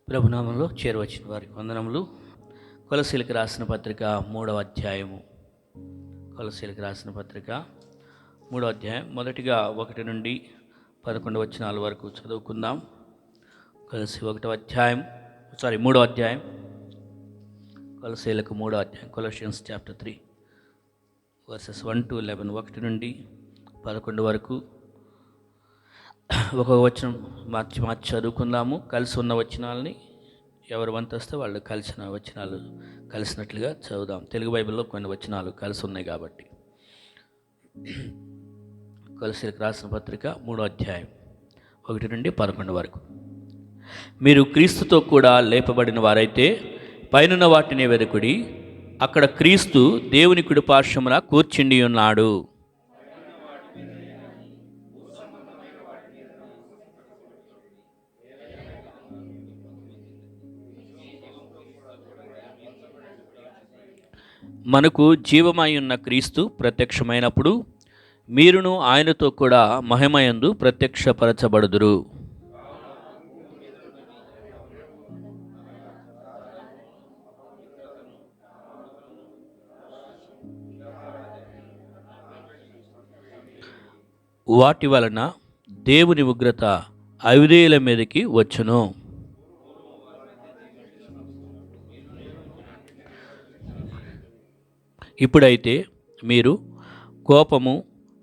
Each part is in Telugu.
ప్రభునామంలో చేరవచ్చిన వారికి వందనములు. కొలసీలకు రాసిన పత్రిక 3వ అధ్యాయము. కొలసీలకు రాసిన పత్రిక 3వ అధ్యాయం మొదటిగా 1 నుండి 11 వచనాల వరకు చదువుకుందాం. కొలసీ 3వ అధ్యాయం కొలసీలకు 3వ అధ్యాయం, కొలసియన్స్ చాప్టర్ 3 వర్సెస్ 1 to 11, 1 నుండి 11 వరకు ఒక వచనం మార్చి చదువుకుందాము. కలిసి ఉన్న వచనాలని ఎవరు వంతొస్తే వాళ్ళు కలిసిన వచనాలు కలిసినట్లుగా చదువుదాం. తెలుగు బైబిల్లో కొన్ని వచనాలు కలిసి ఉన్నాయి కాబట్టి. కొలసీలకు రాసిన పత్రిక 3వ అధ్యాయం 1 నుండి 11 వరకు. మీరు క్రీస్తుతో కూడా లేపబడిన వారైతే పైనున్న వాటిని వెదకుడి, అక్కడ క్రీస్తు దేవుని కుడిపార్శ్వమున కూర్చుండి ఉన్నాడు. మనకు జీవమై ఉన్న క్రీస్తు ప్రత్యక్షమైనప్పుడు మీరును ఆయనతో కూడా మహిమయందు ప్రత్యక్షపరచబడుదురు. వాటి వలన దేవుని ఉగ్రత అవిధేయుల మీదకి వచ్చును. ఇప్పుడైతే మీరు కోపము,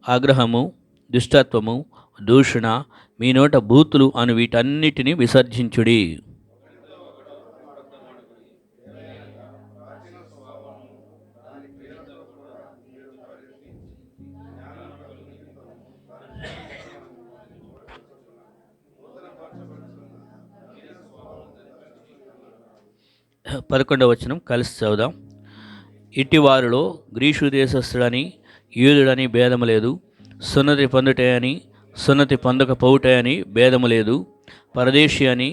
ఆగ్రహము, దుష్టత్వము, దూషణ, మీ నోట బూతులు అను వీటన్నిటిని విసర్జించుడి. పదకొండవ వచనం కలిసి చదువుదాం. ఇట్టి వారిలో గ్రీసు దేశస్థుడని యూదుడని భేదము లేదు, సున్నతి పొందుటే అని సున్నతి పొందకపోవుటే అని భేదము లేదు, పరదేశి అని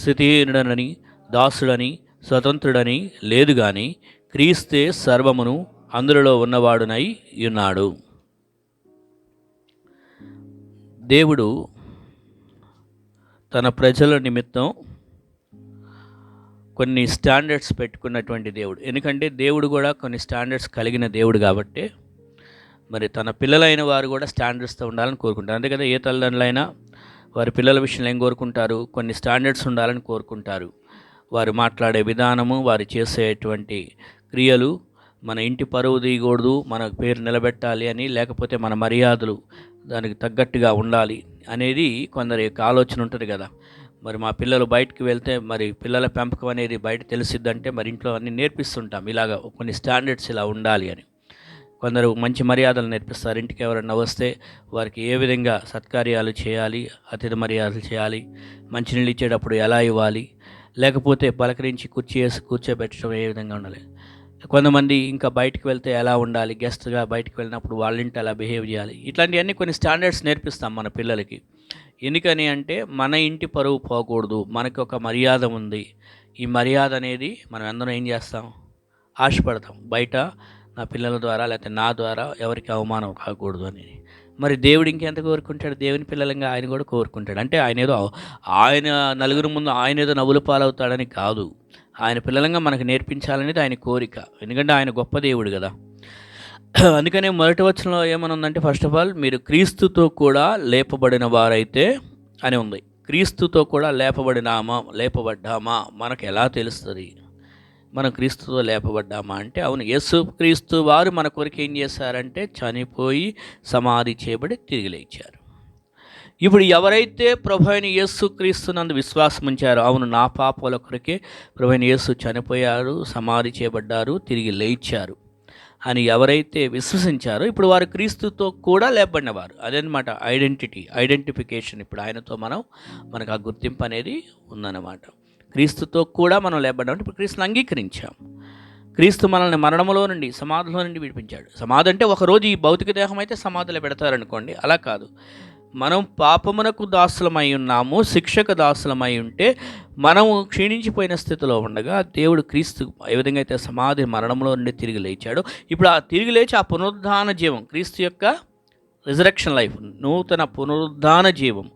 స్థితిహీనుడనని దాసుడని స్వతంత్రుడని లేదు గాని క్రీస్తే సర్వమును అందులో ఉన్నవాడునై ఉన్నాడు. దేవుడు తన ప్రజల నిమిత్తం కొన్ని స్టాండర్డ్స్ పెట్టుకున్నటువంటి దేవుడు. ఎందుకంటే దేవుడు కూడా కొన్ని స్టాండర్డ్స్ కలిగిన దేవుడు కాబట్టి మరి తన పిల్లలైన వారు కూడా స్టాండర్డ్స్తో ఉండాలని కోరుకుంటారు. అంతే కదా, ఏ తల్లిదండ్రులైనా వారి పిల్లల విషయంలో ఏం కోరుకుంటారు? కొన్ని స్టాండర్డ్స్ ఉండాలని కోరుకుంటారు. వారు మాట్లాడే విధానము, వారు చేసేటువంటి క్రియలు, మన ఇంటి పరువు తీయకూడదు, మన పేరు నిలబెట్టాలి అని, లేకపోతే మన మర్యాదలు దానికి తగ్గట్టుగా ఉండాలి అనేది కొందరి యొక్క ఆలోచన ఉంటుంది కదా. మరి మా పిల్లలు బయటకు వెళ్తే మరి పిల్లల పెంపకం అనేది బయట తెలిసిద్దంటే మరి ఇంట్లో అన్నీ నేర్పిస్తుంటాం, ఇలాగ కొన్ని స్టాండర్డ్స్ ఇలా ఉండాలి అని. కొందరు మంచి మర్యాదలు నేర్పిస్తారు. ఇంటికి ఎవరన్నా వస్తే వారికి ఏ విధంగా సత్కార్యాలు చేయాలి, అతిథి మర్యాదలు చేయాలి, మంచినీళ్ళు ఇచ్చేటప్పుడు ఎలా ఇవ్వాలి, లేకపోతే పలకరించి కుర్చీ వేసి కూర్చోబెట్టడం ఏ విధంగా ఉండాలి. కొంతమంది ఇంకా బయటకు వెళ్తే ఎలా ఉండాలి, గెస్ట్గా బయటకు వెళ్ళినప్పుడు వాళ్ళ ఇంటి ఎలా బిహేవ్ చేయాలి, ఇట్లాంటివన్నీ కొన్ని స్టాండర్డ్స్ నేర్పిస్తాం మన పిల్లలకి. ఎందుకని అంటే మన ఇంటి పరువు పోకూడదు, మనకి ఒక మర్యాద ఉంది. ఈ మర్యాద అనేది మనం అందరం ఏం చేస్తాం? ఆశపడతాం. బయట నా పిల్లల ద్వారా లేకపోతే నా ద్వారా ఎవరికి అవమానం కాకూడదు అని. మరి దేవుడు ఇంకెంత కోరుకుంటాడు? దేవుని పిల్లలంగా ఆయన కూడా కోరుకుంటాడు. అంటే ఆయన నలుగురు ముందు ఆయన ఏదో నవ్వుల పాలవుతాడని కాదు, ఆయన పిల్లలంగా మనకు నేర్పించాలనేది ఆయన కోరిక. ఎందుకంటే ఆయన గొప్ప దేవుడు కదా. అందుకనే మొదటి వచనంలో ఏమనుందంటే, ఫస్ట్ ఆఫ్ ఆల్ మీరు క్రీస్తుతో కూడా లేపబడిన వారైతే అని ఉంది. క్రీస్తుతో కూడా లేపబడ్డామా మనకు ఎలా తెలుస్తుంది? మనం క్రీస్తుతో లేపబడ్డామా అంటే, అవును, యేసు క్రీస్తు వారు మన కొరకు ఏం చేశారంటే చనిపోయి సమాధి చేయబడి తిరిగి లేచారు. ఇప్పుడు ఎవరైతే ప్రభు అయిన యేసు క్రీస్తునందు విశ్వాసం ఉంచారో, అవును నా పాపాల కొరకే ప్రభు అయిన యేసు చనిపోయారు, సమాధి చేయబడ్డారు, తిరిగి లేచారు అని ఎవరైతే విశ్వసించారో ఇప్పుడు వారు క్రీస్తుతో కూడా లేపబడినవారు. అదనమాట ఐడెంటిఫికేషన్. ఇప్పుడు ఆయనతో మనకు ఆ గుర్తింపు అనేది ఉందన్నమాట. క్రీస్తుతో కూడా మనం లేపబడ్డాం. ఇప్పుడు క్రీస్తుని అంగీకరించాం. క్రీస్తు మనల్ని మరణములో నుండి, సమాధిలో నుండి విడిపించాడు. సమాధి అంటే ఒకరోజు ఈ భౌతిక దేహం అయితే సమాధిలో పెడతారనుకోండి, అలా కాదు. మనం పాపమునకు దాసులమై ఉన్నాము, శిక్షకు దాసులమై ఉంటే మనము క్షీణించిపోయిన స్థితిలో ఉండగా దేవుడు క్రీస్తు ఏ విధంగా అయితే సమాధి మరణంలో నుండి తిరిగి లేచాడో, ఇప్పుడు ఆ తిరిగి లేచి ఆ పునరుద్ధాన జీవం, క్రీస్తు యొక్క రిజరెక్షన్ లైఫ్, నూతన పునరుద్ధాన జీవం,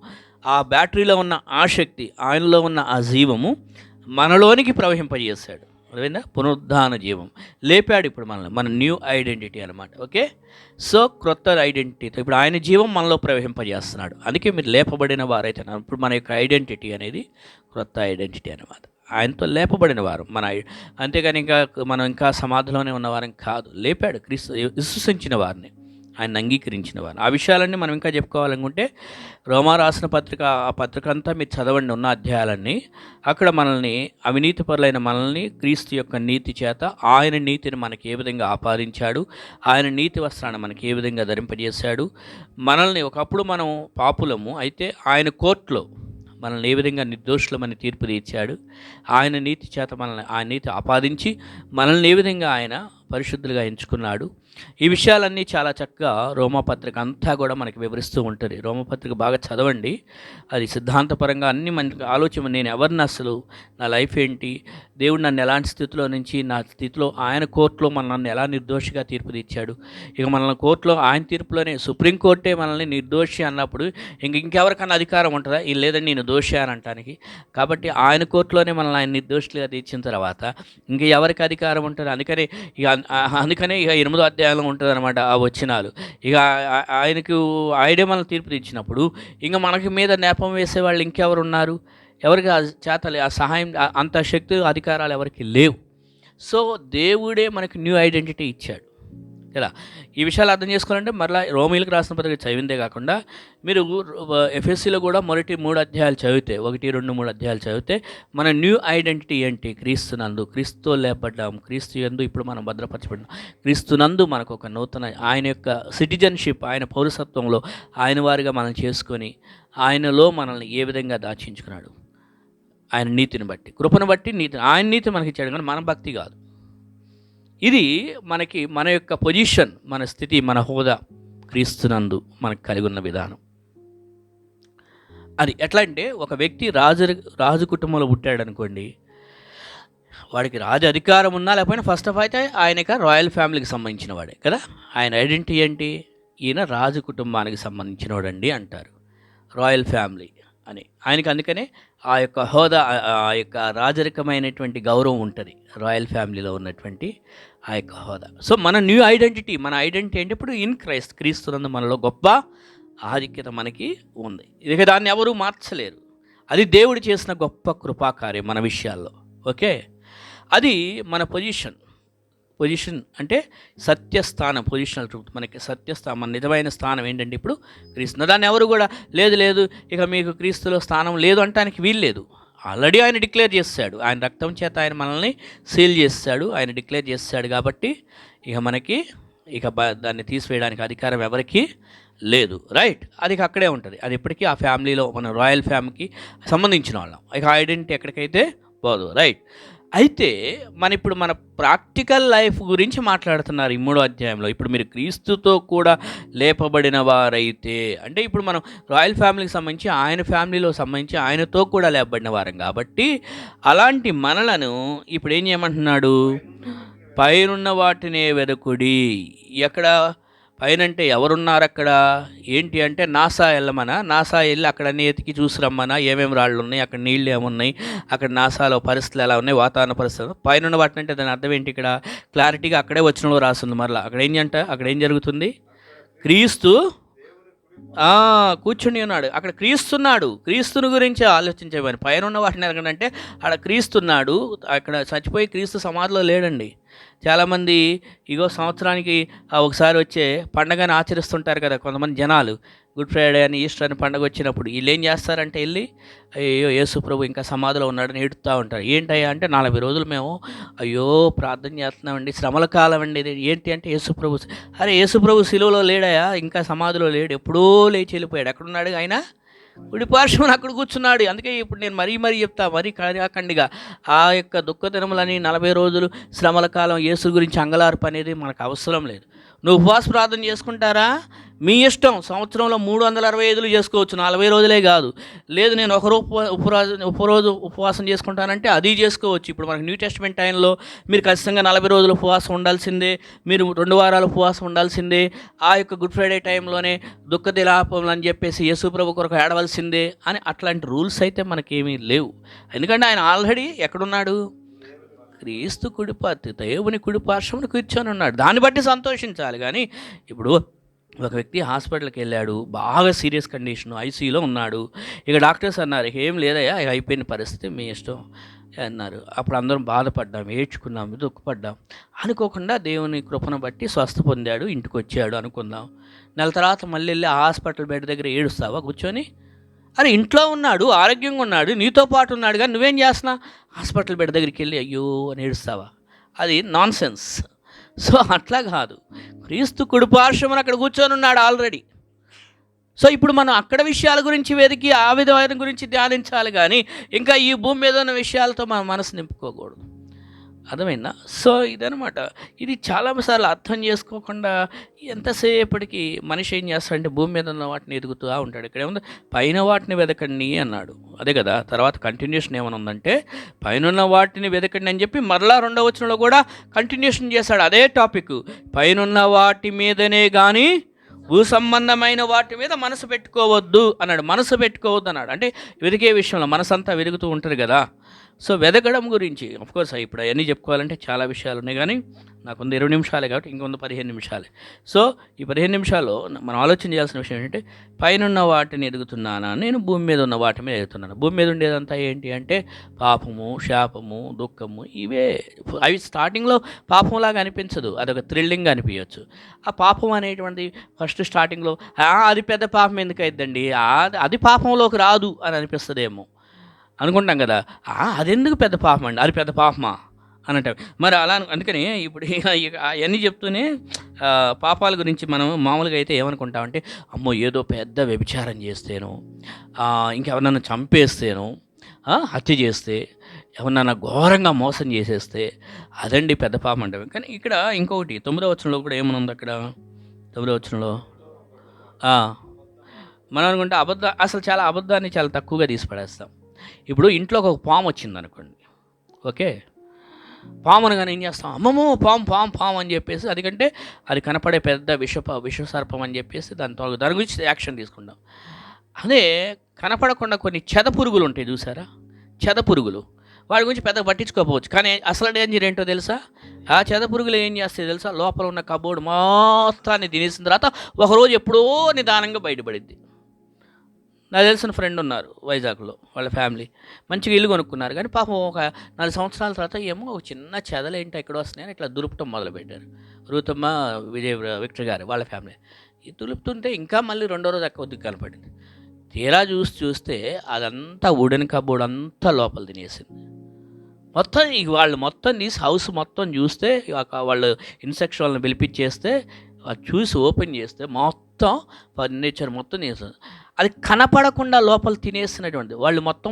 ఆ బ్యాటరీలో ఉన్న ఆ శక్తి, ఆయనలో ఉన్న ఆ జీవము మనలోనికి ప్రవహింపజేశాడు. అదేనా పునరుద్ధాన జీవం లేపాడు ఇప్పుడు మనల్ని, మన న్యూ ఐడెంటిటీ అనమాట. ఓకే, సో క్రొత్త ఐడెంటిటీతో ఇప్పుడు ఆయన జీవం మనలో ప్రవహింపజేస్తున్నాడు. అందుకే మీరు లేపబడిన వారైతే ఇప్పుడు మన యొక్క ఐడెంటిటీ అనేది క్రొత్త ఐడెంటిటీ అనమాట. ఆయనతో లేపబడిన వారు అంతేగాని మనం ఇంకా సమాధిలోనే ఉన్నవారం కాదు. లేపాడు క్రీస్తు, విశ్వసించిన వారిని, ఆయన అంగీకరించిన వారు. ఆ విషయాలన్నీ మనం ఇంకా చెప్పుకోవాలనుకుంటే రోమా రాసిన పత్రిక, ఆ పత్రిక అంతా మీరు చదవండి, ఉన్న అధ్యాయాలన్నీ. అక్కడ మనల్ని, అవినీతి పరులైన మనల్ని క్రీస్తు యొక్క నీతి చేత ఆయన నీతిని మనకి ఏ విధంగా ఆపాదించాడు, ఆయన నీతి వస్త్రాన్ని మనకి ఏ విధంగా ధరింపజేశాడు, మనల్ని ఒకప్పుడు మనం పాపులము అయితే ఆయన కోర్టులో మనల్ని ఏ విధంగా నిర్దోషులమని తీర్పు తీర్చాడు, ఆయన నీతి చేత మనల్ని, ఆయన నీతి ఆపాదించి మనల్ని ఏ విధంగా ఆయన పరిశుద్ధులుగా ఎంచుకున్నాడు. ఈ విషయాలన్నీ చాలా చక్కగా రోమపత్రిక అంతా కూడా మనకి వివరిస్తూ ఉంటుంది. రోమపత్రిక బాగా చదవండి, అది సిద్ధాంతపరంగా అన్ని మనకి ఆలోచన, నేను ఎవరిని, అసలు నా లైఫ్ ఏంటి, దేవుడు నన్ను ఎలాంటి స్థితిలో నుంచి నా స్థితిలో ఆయన కోర్టులో మనల్ని ఎలా నిర్దోషిగా తీర్పు తీర్చాడు. ఇక మనల్ని కోర్టులో ఆయన తీర్పులోనే, సుప్రీంకోర్టే మనల్ని నిర్దోషి అన్నప్పుడు ఇంకెవరికన్నా అధికారం ఉంటుందా? ఇది లేదండి నేను దోషి అని అంటానికి. కాబట్టి ఆయన కోర్టులోనే మనల్ని ఆయన నిర్దోషులుగా తీర్చిన తర్వాత ఇంక ఎవరికి అధికారం ఉంటుంది? అందుకనే ఇక 8వ అధ్యాయంలో ఉంటుంది అనమాట ఆ వచనాలు. ఇక ఆయనే మనల్ని తీర్పు తెచ్చినప్పుడు ఇంకా మనకి మీద నేపం వేసేవాళ్ళు ఇంకెవరు ఉన్నారు? ఎవరికి చేతలే, ఆ సహాయం, అంత శక్తి, అధికారాలు ఎవరికి లేవు. సో దేవుడే మనకి న్యూ ఐడెంటిటీ ఇచ్చాడు కదా. ఈ విషయాలు అర్థం చేసుకోవాలంటే మరలా రోమీలకు రాసిన పత్రిక చదివిందే కాకుండా మీరు ఎఫ్ఎస్సిలో కూడా మొదటి 3 అధ్యాయాలు చదివితే, 1, 2, 3 అధ్యాయాలు చదివితే మన న్యూ ఐడెంటిటీ ఏంటి? క్రీస్తునందు, క్రీస్తుతో లేపడ్డాం, క్రీస్తు యందు ఇప్పుడు మనం భద్రపరచబడ్డాం, క్రీస్తునందు మనకు ఒక నూతన, ఆయన యొక్క సిటిజన్షిప్, ఆయన పౌరసత్వంలో ఆయన వారిగా మనం చేసుకొని ఆయనలో మనల్ని ఏ విధంగా దాచించుకున్నాడు, ఆయన నీతిని బట్టి, కృపను బట్టి ఆయన నీతి మనకి ఇచ్చాడు, కానీ మన భక్తి కాదు. ఇది మనకి మన యొక్క పొజిషన్, మన స్థితి, మన హోదా క్రీస్తునందు మనకు కలిగి ఉన్న విధానం. అది ఎట్లా అంటే, ఒక వ్యక్తి రాజు కుటుంబంలో పుట్టాడు అనుకోండి, వాడికి రాజు అధికారం ఉన్నా లేకపోయినా ఫస్ట్ ఆఫ్ అయితే ఆయన రాయల్ ఫ్యామిలీకి సంబంధించిన వాడే కదా. ఆయన ఐడెంటిటీ ఏంటి? ఈయన రాజు కుటుంబానికి సంబంధించిన వాడండి అంటారు, రాయల్ ఫ్యామిలీ అని ఆయనకి. అందుకనే ఆ యొక్క హోదా, ఆ యొక్క రాజరికమైనటువంటి గౌరవం ఉంటుంది రాయల్ ఫ్యామిలీలో ఉన్నటువంటి ఆ యొక్క హోదా. సో మన న్యూ ఐడెంటిటీ, మన ఐడెంటిటీ ఏంటి? ఇప్పుడు ఇన్ క్రైస్ట్, క్రీస్తునందు మనలో గొప్ప ఆధిక్యత మనకి ఉంది. ఇక దాన్ని ఎవరూ మార్చలేరు. అది దేవుడు చేసిన గొప్ప కృపాకార్యం మన విషయాల్లో. ఓకే, అది మన పొజిషన్ అంటే సత్యస్థానం, పొజిషనల్ ట్రూత్. మనకి సత్యస్థానం, మన నిజమైన స్థానం ఏంటంటే ఇప్పుడు క్రీస్తు. దాన్ని ఎవరు కూడా లేదు ఇక మీకు క్రీస్తులో స్థానం లేదు అంటానికి వీలు లేదు. ఆల్రెడీ ఆయన డిక్లేర్ చేస్తాడు, ఆయన రక్తం చేత ఆయన మనల్ని సీల్ చేస్తాడు, ఆయన డిక్లేర్ చేస్తాడు. కాబట్టి ఇక మనకి దాన్ని తీసివేయడానికి అధికారం ఎవరికి లేదు. రైట్, అది అక్కడే ఉంటుంది. అది ఎప్పటికీ ఆ ఫ్యామిలీలో, మన రాయల్ ఫ్యామిలీకి సంబంధించిన వాళ్ళం. ఇక ఐడెంటిటీ ఎక్కడికైతే పోదు. రైట్, అయితే ఇప్పుడు మన ప్రాక్టికల్ లైఫ్ గురించి మాట్లాడుతున్నారు ఈ 3వ అధ్యాయంలో. ఇప్పుడు మీరు క్రీస్తుతో కూడా లేపబడిన వారైతే, అంటే ఇప్పుడు మనం రాయల్ ఫ్యామిలీకి సంబంధించి, ఆయన ఫ్యామిలీలో సంబంధించి ఆయనతో కూడా లేపబడిన వారం కాబట్టి, అలాంటి మనలను ఇప్పుడు ఏం చేయమంటున్నాడు? పైనున్న వాటినే వెదకుడి. ఎక్కడ పైనంటే ఎవరున్నారు అక్కడ? ఏంటి అంటే నాసా వెళ్ళమనా, నాసా వెళ్ళి అక్కడ అన్నీ ఎతికి చూసి రమ్మనా, ఏమేమి రాళ్ళు ఉన్నాయి, అక్కడ నీళ్ళు ఏమున్నాయి, అక్కడ నాసాలో పరిస్థితులు ఎలా ఉన్నాయి, వాతావరణ పరిస్థితులు. పైన వాటిని అంటే దాని అర్థం ఏంటి? ఇక్కడ క్లారిటీగా అక్కడే వచ్చినలో రాస్తుంది. మరలా అక్కడ ఏం జరుగుతుంది? క్రీస్తు కూర్చుని ఉన్నాడు, అక్కడ క్రీస్తున్నాడు. క్రీస్తుని గురించి ఆలోచించేవాడిని. పైన ఉన్న వాటిని ఎలాగంటే అక్కడ క్రీస్తున్నాడు, అక్కడ చచ్చిపోయి క్రీస్తు సమాధిలో లేడండి. చాలామంది సంవత్సరానికి ఒకసారి వచ్చే పండగని ఆచరిస్తుంటారు కదా కొంతమంది జనాలు. గుడ్ ఫ్రైడే అని, ఈస్టర్ అని పండుగ వచ్చినప్పుడు వీళ్ళు ఏం చేస్తారంటే వెళ్ళి, అయ్యో యేసు ప్రభు ఇంకా సమాధిలో ఉన్నాడని ఏడుస్తూ ఉంటారు. ఏంటయ్యా అంటే 40 రోజులు మేము ప్రార్థన చేస్తున్నామండి, శ్రమల కాలం అండి ఇది. ఏంటి అంటే యేసుప్రభు. అరే యేసుప్రభు సిలువలో లేడయా, ఇంకా సమాధిలో లేడు, ఎప్పుడో లేచి వెళ్ళిపోయాడు. ఎక్కడున్నాడు ఆయన? కుడి పార్శ్వన అక్కడ కూర్చున్నాడు. అందుకే ఇప్పుడు నేను మరీ చెప్తా, మరీ కాకండిగా ఆ యొక్క దుఃఖదినములని 40 రోజులు శ్రమల కాలం యేసు గురించి అంగలార్పు అనేది మనకు అవసరం లేదు. నువ్వు ఉపవాస ప్రార్థన చేసుకుంటారా? మీ ఇష్టం. సంవత్సరంలో 365 చేసుకోవచ్చు, 40 రోజులే కాదు. లేదు నేను ఉపవాసం చేసుకుంటానంటే అది చేసుకోవచ్చు. ఇప్పుడు మనకు న్యూ టెస్ట్మెంట్ టైంలో మీరు ఖచ్చితంగా 40 రోజులు ఉపవాసం ఉండాల్సిందే, మీరు 2 వారాలు ఉపవాసం ఉండాల్సిందే, ఆ యొక్క గుడ్ ఫ్రైడే టైంలోనే దుఃఖ దిలాపములు అని చెప్పేసి యేసు ప్రభు కొరకు ఏడవలసిందే అని అట్లాంటి రూల్స్ అయితే మనకేమీ లేవు. ఎందుకంటే ఆయన ఆల్రెడీ ఎక్కడున్నాడు? క్రీస్తు దేవుని కుడిపార్శ్వమున కూర్చొని ఉన్నాడు. దాన్ని బట్టి సంతోషించాలి. కానీ ఇప్పుడు ఒక వ్యక్తి హాస్పిటల్కి వెళ్ళాడు, బాగా సీరియస్ కండిషన్, ఐసీయూలో ఉన్నాడు. ఇక డాక్టర్స్ అన్నారు ఏం లేదయ్యా, అయిపోయిన పరిస్థితి, మీ ఇష్టం అన్నారు. అప్పుడు అందరం బాధపడ్డాం, ఏడ్చుకున్నాం, దుఃఖపడ్డాం. అనుకోకుండా దేవుని కృపను బట్టి స్వస్థ పొందాడు, ఇంటికి వచ్చాడు అనుకుందాం. నెల తర్వాత మళ్ళీ వెళ్ళి హాస్పిటల్ బెడ్ దగ్గర ఏడుస్తావా కూర్చొని? అరే ఇంట్లో ఉన్నాడు, ఆరోగ్యంగా ఉన్నాడు, నీతో పాటు ఉన్నాడు, కానీ నువ్వేం చేస్తున్నా? హాస్పిటల్ బెడ్ దగ్గరికి వెళ్ళి అయ్యో అని ఏడుస్తావా? అది నాన్ సెన్స్. సో అట్లా కాదు, క్రీస్తు కుడిపార్శ్వమున అక్కడ కూర్చొని ఉన్నాడు ఆల్రెడీ. సో ఇప్పుడు మనం అక్కడ విషయాల గురించి వెతికి ఆ విధమైన గురించి ధ్యానించాలి, కానీ ఇంకా ఈ భూమి మీద ఉన్న విషయాలతో మన మనసు నింపుకోకూడదు. అర్థమైందా? సో ఇదనమాట. ఇది చాలాసార్లు అర్థం చేసుకోకుండా ఎంతసేపటికి మనిషి ఏం చేస్తాడంటే భూమి మీద ఉన్న వాటిని ఎదుగుతూ ఉంటాడు. ఇక్కడ ఏముంది? పైన వాటిని వెతకండి అన్నాడు, అదే కదా. తర్వాత కంటిన్యూషన్ ఏమైనా ఉందంటే పైన వాటిని వెతకండి అని చెప్పి మరలా 2వ వచనంలో కూడా కంటిన్యూషన్ చేశాడు అదే టాపిక్. పైన వాటి మీదనే కానీ భూ సంబంధమైన వాటి మీద మనసు పెట్టుకోవద్దు అన్నాడు. మనసు పెట్టుకోవద్దు అన్నాడు అంటే వెతికే విషయంలో మనసంతా వెతుకుతూ ఉంటుంది కదా. సో వెతకడం గురించి ఆఫ్కోర్స్ ఇప్పుడు అవన్నీ చెప్పుకోవాలంటే చాలా విషయాలు ఉన్నాయి, కానీ నాకుంది 20 నిమిషాలే కాబట్టి ఇంకొంది 15 నిమిషాలే. సో ఈ 15 నిమిషాల్లో మనం ఆలోచన చేయాల్సిన విషయం ఏంటంటే పైన వాటిని ఎదుగుతున్నానా, నేను భూమి మీద ఉన్న వాటి మీద ఎదుగుతున్నాను. భూమి మీద ఉండేదంతా ఏంటి అంటే పాపము, శాపము, దుఃఖము, ఇవే. అవి స్టార్టింగ్లో పాపంలాగా అనిపించదు, అదొక థ్రిల్లింగ్ అనిపించవచ్చు. ఆ పాపం అనేటువంటిది ఫస్ట్ స్టార్టింగ్లో అది పెద్ద పాపం ఎందుకు అయిద్దండి, అది పాపంలోకి రాదు అని అనిపిస్తుందేమో అనుకుంటాం కదా. అదెందుకు పెద్ద పాపం అండి, అది పెద్ద పాపమా అని అంటాం. మరి అలా అందుకని ఇప్పుడు అవన్నీ చెప్తూనే పాపాల గురించి మనం మామూలుగా అయితే ఏమనుకుంటామంటే అమ్మో ఏదో పెద్ద వ్యభిచారం చేస్తేనో, ఇంకెవరన్నా చంపేస్తేనో, హత్య చేస్తే, ఎవరన్నా ఘోరంగా మోసం చేసేస్తే అదండి పెద్ద పాపం అంటే. కానీ ఇక్కడ ఇంకొకటి 9వ వచనంలో కూడా ఏమనుంది? అక్కడ 9వ వచనంలో మనం అనుకుంటే అసలు చాలా అబద్ధాన్ని చాలా తక్కువగా తీసి పడేస్తాం. ఇప్పుడు ఇంట్లోకి ఒక పాము వచ్చింది అనుకోండి, ఓకే, పాము అనగానే ఏం చేస్తాం? అమ్మమ్మో పాము పాము పాము అని చెప్పేసి, అదికంటే అది కనపడే పెద్ద విషసర్పం అని చెప్పేసి దాని గురించి యాక్షన్ తీసుకుంటాం. అదే కనపడకుండా కొన్ని చెదపురుగులు ఉంటాయి చూసారా, చెదపురుగులు, వాడి గురించి పెద్దగా పట్టించుకోకపోవచ్చు, కానీ అసలు డేంజర్ ఏంటో తెలుసా? ఆ చెదపురుగులు ఏం చేస్తాయి తెలుసా? లోపల ఉన్న కబోర్డు మొత్తాన్ని తినేసిన తర్వాత ఒకరోజు ఎప్పుడో నిదానంగా బయటపడిద్ది. నాకు తెలిసిన ఫ్రెండ్ ఉన్నారు వైజాగ్లో, వాళ్ళ ఫ్యామిలీ మంచిగా ఇల్లు కొనుక్కున్నారు, కానీ పాపం ఒక 4 సంవత్సరాల తర్వాత ఏమో ఒక చిన్న చెదలేంటి ఎక్కడ వస్తున్నాయని ఇట్లా దులుపటం మొదలుపెట్టారు. రూతమ్మ, విక్టర్ గారు వాళ్ళ ఫ్యామిలీ ఈ దులుపుతుంటే ఇంకా మళ్ళీ 2వ రోజు కొద్దిగా కనపడింది. తీరా చూస్తే అదంతా వుడెన్ కబోర్డ్ అంతా లోపల తినేసింది మొత్తం. వాళ్ళు మొత్తం తీసి హౌస్ మొత్తం చూస్తే, వాళ్ళు ఇన్సెక్షన్ వాళ్ళని పిలిపించేస్తే అది చూసి ఓపెన్ చేస్తే మొత్తం ఫర్నిచర్ మొత్తం తినేస్తుంది. అది కనపడకుండా లోపల తినేసినటువంటి వాళ్ళు మొత్తం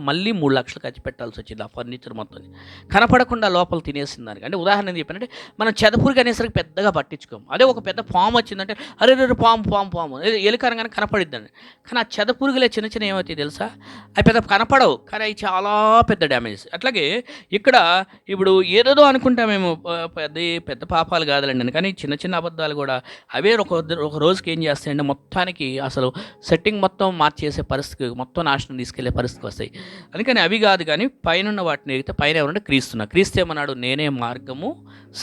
మళ్ళీ 3 లక్షలు ఖర్చు పెట్టాల్సి వచ్చింది ఆ ఫర్నిచర్ మొత్తం కనపడకుండా లోపల తినేసిన దానికి. అంటే ఉదాహరణ చెప్పానంటే మనం చెదపురుగు అనేసరికి పెద్దగా పట్టించుకోము. అదే ఒక పెద్ద పాము వచ్చిందంటే అరే పాము ఎలుకనగానే కనపడిద్దండి. కానీ ఆ చెదపురుగులే చిన్న చిన్న ఏమవుతాయి తెలుసా? అవి పెద్ద కనపడవు, కానీ అవి చాలా పెద్ద డ్యామేజ్. అట్లాగే ఇక్కడ ఇప్పుడు ఏదేదో అనుకుంటామేమో పెద్ద పాపాలు కాదులండి, కానీ చిన్న చిన్న అబద్ధాలు కూడా అవే ఒక రోజుకి ఏం చేస్తాయంటే మొత్తానికి అసలు సెట్టింగ్ మొత్తం మార్చేసే పరిస్థితి, మొత్తం నాశనం తీసుకెళ్లే పరిస్థితికి వస్తాయి. అందుకని అవి కాదు, కానీ పైన వాటిని ఎగితే పైన ఎవరంటే క్రీస్తు ఏమన్నాడు? నేనే మార్గము,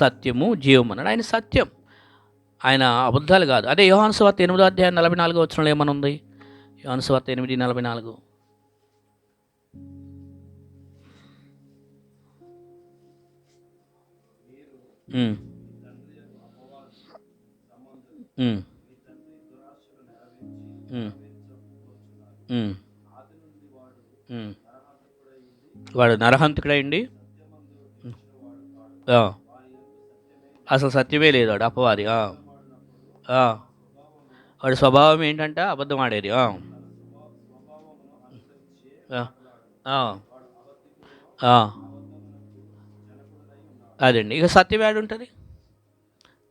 సత్యము, జీవం అన్నాడు. ఆయన సత్యం, ఆయన అబద్ధాలు కాదు. అదే యోహాను సువార్త 8వ అధ్యాయం 44వ వచనంలో ఏమనుంది? యోహాను సువార్త 8:44 వాడు నరహంతకుడైండి, అసలు సత్యమే లేదు, వాడు అపవాది. వాడి స్వభావం ఏంటంటే అబద్ధం ఆడేది. అదండి, ఇక సత్యం ఏడు ఉంటుంది.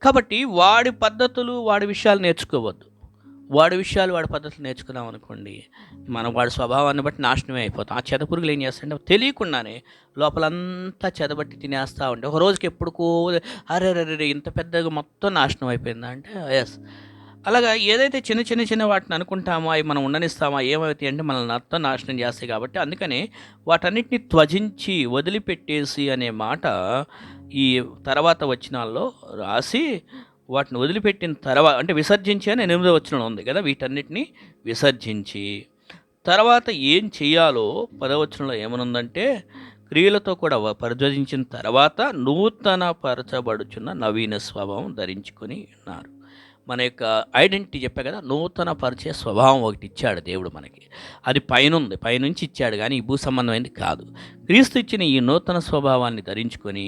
కాబట్టి వాడి పద్ధతులు, వాడి విషయాలు నేర్చుకోవద్దు. వాడి విషయాలు వాడి పద్ధతులు నేర్చుకున్నాం అనుకోండి, మనం వాడి స్వభావాన్ని బట్టి నాశనమే అయిపోతాం. ఆ చెదపురుగులు ఏం చేస్తాయంటే తెలియకుండానే లోపలంతా చెదబట్టి తినేస్తూ ఉంటాయి. ఒక రోజుకి ఎప్పుడుకో అరే రే ఇంత పెద్దగా మొత్తం నాశనం అయిపోయిందా అంటే ఎస్. అలాగా ఏదైతే చిన్న చిన్న చిన్న వాటిని అనుకుంటామో అవి మనం ఉండనిస్తామా ఏమవుతాయి అంటే మనల్ని మొత్తం నాశనం చేస్తాయి. కాబట్టి అందుకని వాటన్నిటిని త్వజించి వదిలిపెట్టేసి అనే మాట ఈ తర్వాత వచనాల్లో రాసి, వాటిని వదిలిపెట్టిన తర్వాత అంటే విసర్జించి అని 8వ వచనం ఉంది కదా, వీటన్నిటిని విసర్జించి తర్వాత ఏం చేయాలో 10వ వచనంలో ఏమనుందంటే, క్రియలతో కూడా పరిధ్వజించిన తర్వాత నూతన పరచబడుచున్న నవీన స్వభావం ధరించుకొని ఉన్నారు. మన యొక్క ఐడెంటిటీ చెప్పా కదా, నూతన పరిచయ స్వభావం ఒకటి ఇచ్చాడు దేవుడు మనకి. అది పైనుంది, పైనుంచి ఇచ్చాడు కానీ ఈ భూ సంబంధమైనది కాదు. క్రీస్తు ఇచ్చిన ఈ నూతన స్వభావాన్ని ధరించుకొని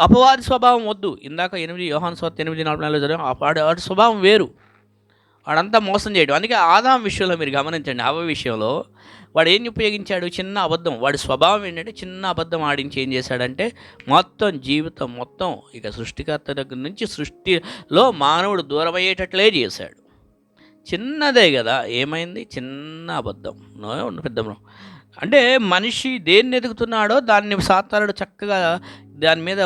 అపవాది స్వభావం వద్దు. ఇందాక 8 యోహాను సువార్త 8:44 చదివాం. వాడి స్వభావం వేరు, వాడంతా మోసం చేయడం. అందుకే ఆదాం విషయంలో మీరు గమనించండి, హవ్వ విషయంలో వాడు ఏం ఉపయోగించాడు? చిన్న అబద్ధం. వాడి స్వభావం ఏంటంటే చిన్న అబద్ధం ఆడించి ఏం చేశాడంటే మొత్తం జీవితం మొత్తం ఇక సృష్టికర్త దగ్గర నుంచి సృష్టిలో మానవుడు దూరం అయ్యేటట్లే చేశాడు. చిన్నదే కదా, ఏమైంది? చిన్న అబద్ధం, పెద్ద అంటే మనిషి దేన్ని ఎదుగుతున్నాడో దాన్ని సాతానుడు చక్కగా దాని మీద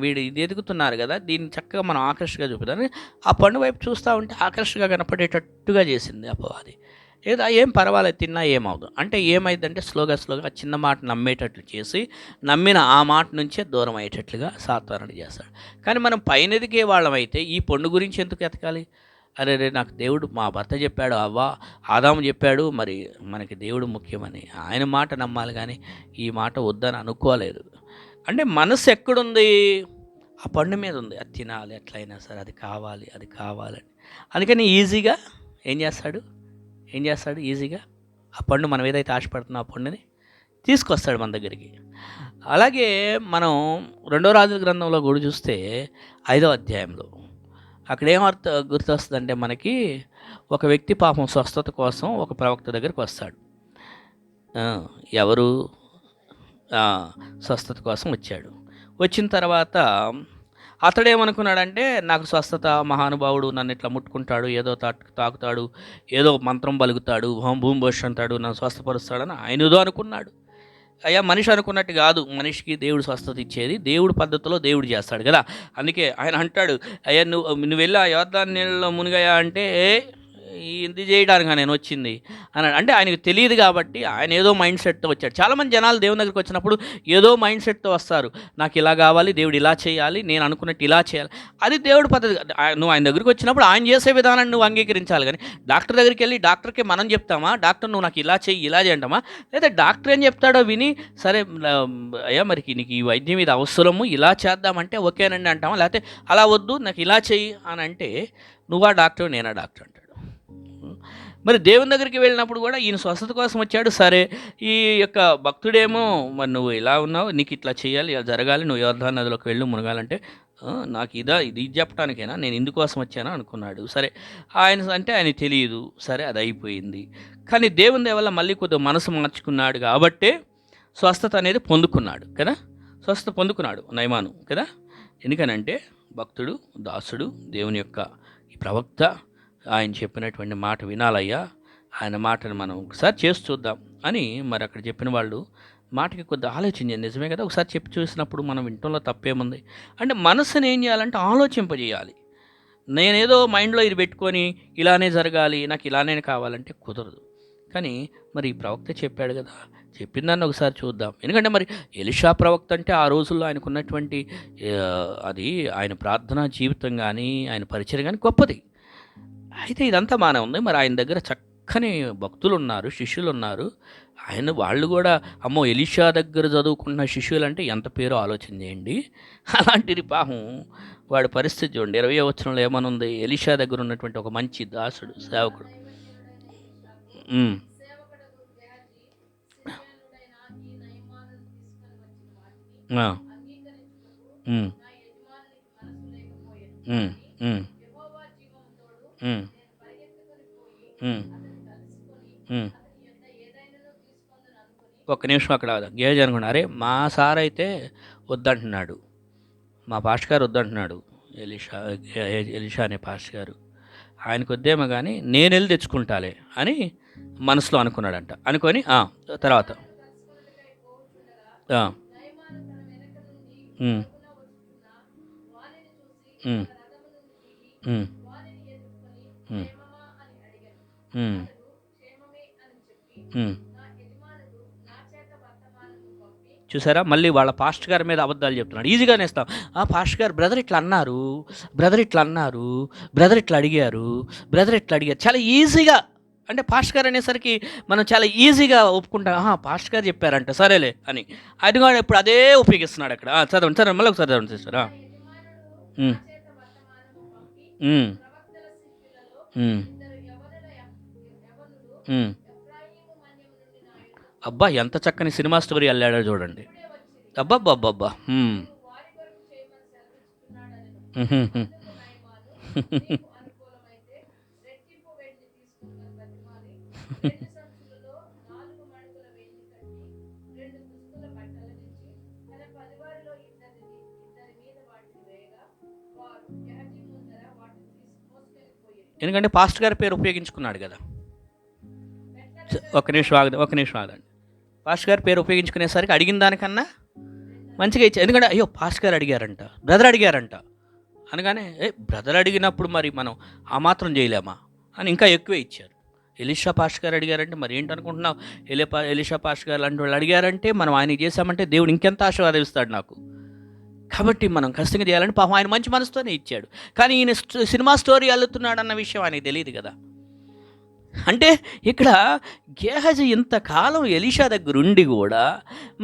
వీడు ఇది ఎదుగుతున్నారు కదా, దీన్ని చక్కగా మనం ఆకర్షగా చూపుదాన్ని ఆ పండు వైపు చూస్తూ ఉంటే ఆకర్షగా కనపడేటట్టుగా చేసింది అపవాది. ఏదో ఏం పర్వాలేదు, తిన్నా ఏమవుదు అంటే ఏమైందంటే స్లోగా ఆ చిన్న మాట నమ్మేటట్లు చేసి నమ్మిన ఆ మాట నుంచే దూరం అయ్యేటట్లుగా సాతానుడు చేస్తాడు. కానీ మనం పైన ఎదిగే వాళ్ళమైతే ఈ పండు గురించి ఎందుకు ఎతకాలి? అరే నాకు దేవుడు మా భర్త చెప్పాడు, ఆదాము చెప్పాడు, మరి మనకి దేవుడు ముఖ్యమని ఆయన మాట నమ్మాలి కానీ ఈ మాట వద్దని అనుకోలేదు. అంటే మనసు ఎక్కడుంది? ఆ పండు మీద ఉంది. అది తినాలి, ఎట్లయినా సరే అది కావాలని. అందుకని ఈజీగా ఏం చేస్తాడు ఈజీగా ఆ పండు మనం ఏదైతే ఆశపడుతున్నా ఆ పండుని తీసుకొస్తాడు మన దగ్గరికి. అలాగే మనం 2వ రాజుల గ్రంథంలో కూడా చూస్తే 5వ అధ్యాయంలో అక్కడ గుర్తొస్తుందంటే మనకి ఒక వ్యక్తి పాపం స్వస్థత కోసం ఒక ప్రవక్త దగ్గరికి వస్తాడు. ఎవరు? స్వస్థత కోసం వచ్చాడు. వచ్చిన తర్వాత అతడేమనుకున్నాడంటే నాకు స్వస్థత, మహానుభావుడు నన్ను ఇట్లా ముట్టుకుంటాడు, ఏదో తాకుతాడు, ఏదో మంత్రం పలుకుతాడు, భూమి భోష్ అంటాడు, నన్ను స్వస్థపరుస్తాడని ఆయన ఏదో అనుకున్నాడు. అయ్యా మనిషి అనుకున్నట్టు కాదు, మనిషికి దేవుడు స్వస్థత ఇచ్చేది దేవుడు పద్ధతిలో దేవుడు చేస్తాడు కదా. అందుకే ఆయన అంటాడు, అయ్యా నువ్వు వెళ్ళి ఆ యోర్దాను నీళ్ళలో మునిగాయా అంటే ఇది చేయడానికి నేను వచ్చింది అన్నాడు. అంటే ఆయనకు తెలియదు కాబట్టి ఆయన ఏదో మైండ్ సెట్తో వచ్చాడు. చాలామంది జనాలు దేవుని దగ్గరికి వచ్చినప్పుడు ఏదో మైండ్ సెట్తో వస్తారు. నాకు ఇలా కావాలి, దేవుడు ఇలా చేయాలి, నేను అనుకున్నట్టు ఇలా చేయాలి. అది దేవుడు పద్ధతి. నువ్వు ఆయన దగ్గరికి వచ్చినప్పుడు ఆయన చేసే విధానాన్ని నువ్వు అంగీకరించాలి. కానీ డాక్టర్ దగ్గరికి వెళ్ళి డాక్టర్కి మనం చెప్తామా, డాక్టర్ నువ్వు నాకు ఇలా చేయి ఇలా చేయంటామా? లేదా డాక్టర్ ఏం చెప్తాడో విని సరే అయ్యా మరి నీకు ఈ వైద్యం ఇది అవసరము, ఇలా చేద్దామంటే ఓకేనండి అంటామా? లేకపోతే అలా వద్దు నాకు ఇలా చెయ్యి అని అంటే నువ్వా డాక్టర్ నేనా డాక్టర్ అంటాడు. మరి దేవుని దగ్గరికి వెళ్ళినప్పుడు కూడా ఈయన స్వస్థత కోసం వచ్చాడు. సరే ఈ యొక్క భక్తుడేమో మరి నువ్వు ఇలా ఉన్నావు, నీకు ఇట్లా చేయాలి, ఇలా జరగాలి, నువ్వు యోర్దాను నదిలోకి వెళ్ళి మునగాలంటే నాకు ఇది చెప్పడానికైనా నేను ఇందుకోసం వచ్చానా అనుకున్నాడు. సరే ఆయన తెలియదు. సరే అది అయిపోయింది. కానీ దేవుని వల్ల మళ్ళీ కొద్దిగా మనసు మార్చుకున్నాడు కాబట్టే స్వస్థత అనేది పొందుకున్నాడు కదా. స్వస్థత పొందుకున్నాడు నయమాను కదా. ఎందుకనంటే భక్తుడు, దాసుడు, దేవుని యొక్క ఈ ప్రవక్త ఆయన చెప్పినటువంటి మాట వినాలయ్యా, ఆయన మాటను మనం ఒకసారి చేసి చూద్దాం అని మరి అక్కడ చెప్పిన వాళ్ళు మాటకి కొద్దిగా ఆలోచించండి. నిజమే కదా, ఒకసారి చెప్పి చూసినప్పుడు మనం వింటంలో తప్పేముంది? అంటే మనసుని ఏం చేయాలంటే ఆలోచింపజేయాలి. నేనేదో మైండ్లో ఇది పెట్టుకొని ఇలానే జరగాలి, నాకు ఇలానే కావాలంటే కుదరదు. కానీ మరి ఈ ప్రవక్త చెప్పాడు కదా, చెప్పిందాన్ని ఒకసారి చూద్దాం. ఎందుకంటే మరి ఎలీషా ప్రవక్త అంటే ఆ రోజుల్లో ఆయనకున్నటువంటి అది ఆయన ప్రార్థనా జీవితం కానీ ఆయన పరిచయం కానీ గొప్పది. అయితే ఇదంతా బాగానే ఉంది. మరి ఆయన దగ్గర చక్కని భక్తులు ఉన్నారు, శిష్యులు ఉన్నారు. వాళ్ళు కూడా అమ్మో ఎలీషా దగ్గర చదువుకున్న శిష్యులు అంటే ఎంత పేరో ఆలోచన చేయండి. అలాంటిది పాపం వాడి పరిస్థితి చూడండి. 20వ వచనంలో ఏమనుంది? ఎలీషా దగ్గర ఉన్నటువంటి ఒక మంచి దాసుడు, సేవకుడు. ఒక్క నిమిషం అక్కడ గేజ్ అనుకున్నా. అరే మా సార్ అయితే వద్దంటున్నాడు, మా పాస్టర్ గారు వద్దంటున్నాడు, ఎలీషా అనే పాస్టర్ గారు. ఆయనకు వద్దేమో కానీ నేను వెళ్ళి తెచ్చుకుంటాలే అని మనసులో అనుకున్నాడంట. అనుకొని తర్వాత ఉమ్, ఉమ్, ఉమ్, ఉమ్, ఉమ్, ఉమ్. చూసారా, మళ్ళీ వాళ్ళ పాస్టర్ గారి మీద అబద్ధాలు చెప్తున్నాడు. ఈజీగానే ఇస్తాం. పాస్టర్ గారు బ్రదర్ ఇట్లా అన్నారు, బ్రదర్ ఇట్లా అన్నారు, బ్రదర్ ఇట్లా అడిగారు, బ్రదర్ ఇట్లా అడిగారు. చాలా ఈజీగా, అంటే పాస్టర్ గారు అనేసరికి మనం చాలా ఈజీగా ఒప్పుకుంటాం. పాస్టర్ గారు చెప్పారంట సరేలే అని. అది కూడా ఇప్పుడు అదే ఉపయోగిస్తున్నాడు అక్కడ. చదవండి చదవండి, మళ్ళీ ఒకసారి చదవండి సిస్టర్. అబ్బా, ఎంత చక్కని సినిమా స్టోరీ వెళ్ళాడో చూడండి. అబ్బబ్బబ్బబ్బా. ఎందుకంటే పాస్టర్ గారి పేరు ఉపయోగించుకున్నాడు కదా. ఒక నిమిషం ఆగదండి. పాస్టర్ గారి పేరు ఉపయోగించుకునేసరికి అడిగిన దానికన్నా మంచిగా ఇచ్చారు. ఎందుకంటే అయ్యో పాస్టర్ గారు అడిగారంట, బ్రదర్ అడిగారంట అనగానే బ్రదర్ అడిగినప్పుడు మరి మనం ఆ మాత్రం చేయలేమా అని ఇంకా ఎక్కువే ఇచ్చారు. ఎలీషా పాస్టర్ గారు అడిగారంటే మరి ఏంటనుకుంటున్నావు, ఎలీషా పాస్టర్ గారు లాంటి వాళ్ళు అడిగారంటే మనం ఆయనకి చేశామంటే దేవుడు ఇంకెంత ఆశీర్వాదిస్తాడు నాకు. కాబట్టి మనం ఖచ్చితంగా చేయాలని పాపం ఆయన మంచి మనసుతోనే ఇచ్చాడు. కానీ ఈయన సినిమా స్టోరీ అల్లుతున్నాడు అన్న విషయం ఆయనకి తెలియదు కదా. అంటే ఇక్కడ గేహజీ ఇంతకాలం ఎలీషా దగ్గర ఉండి కూడా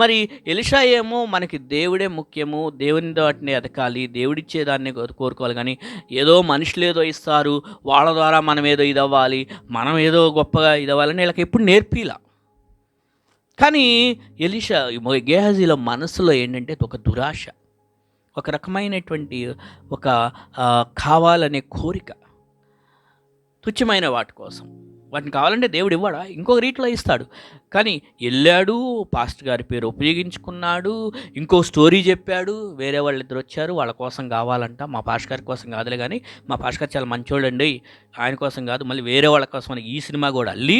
మరి ఎలీషా ఏమో మనకి దేవుడే ముఖ్యము, దేవుని వాటిని ఎదకాలి, దేవుడిచ్చేదాన్ని కోరుకోవాలి, కానీ ఏదో మనుషులు ఏదో ఇస్తారు, వాళ్ళ ద్వారా మనం ఏదో ఇదవ్వాలి, మనం ఏదో గొప్పగా ఇదవ్వాలని వీళ్ళకి ఎప్పుడు నేర్పిలా. కానీ ఎలీషా గేహజీలో మనసులో ఏంటంటే ఒక దురాశ, ఒక రకమైనటువంటి ఒక కావాలనే కోరిక, తుచ్చమైన వాటి కోసం. వాటిని కావాలంటే దేవుడు ఇవ్వడా? ఇంకొక రీతిలో ఇస్తాడు. కానీ వెళ్ళాడు, పాస్టర్ గారి పేరు ఉపయోగించుకున్నాడు, ఇంకో స్టోరీ చెప్పాడు, వేరే వాళ్ళిద్దరు వచ్చారు, వాళ్ళ కోసం కావాలంట. మా పాస్టర్ గారి కోసం కాదులే, కానీ మా పాస్టర్ గారు చాలా మంచోళ్ళండి, ఆయన కోసం కాదు, మళ్ళీ వేరే వాళ్ళ కోసం అని ఈ సినిమా కూడా అల్లి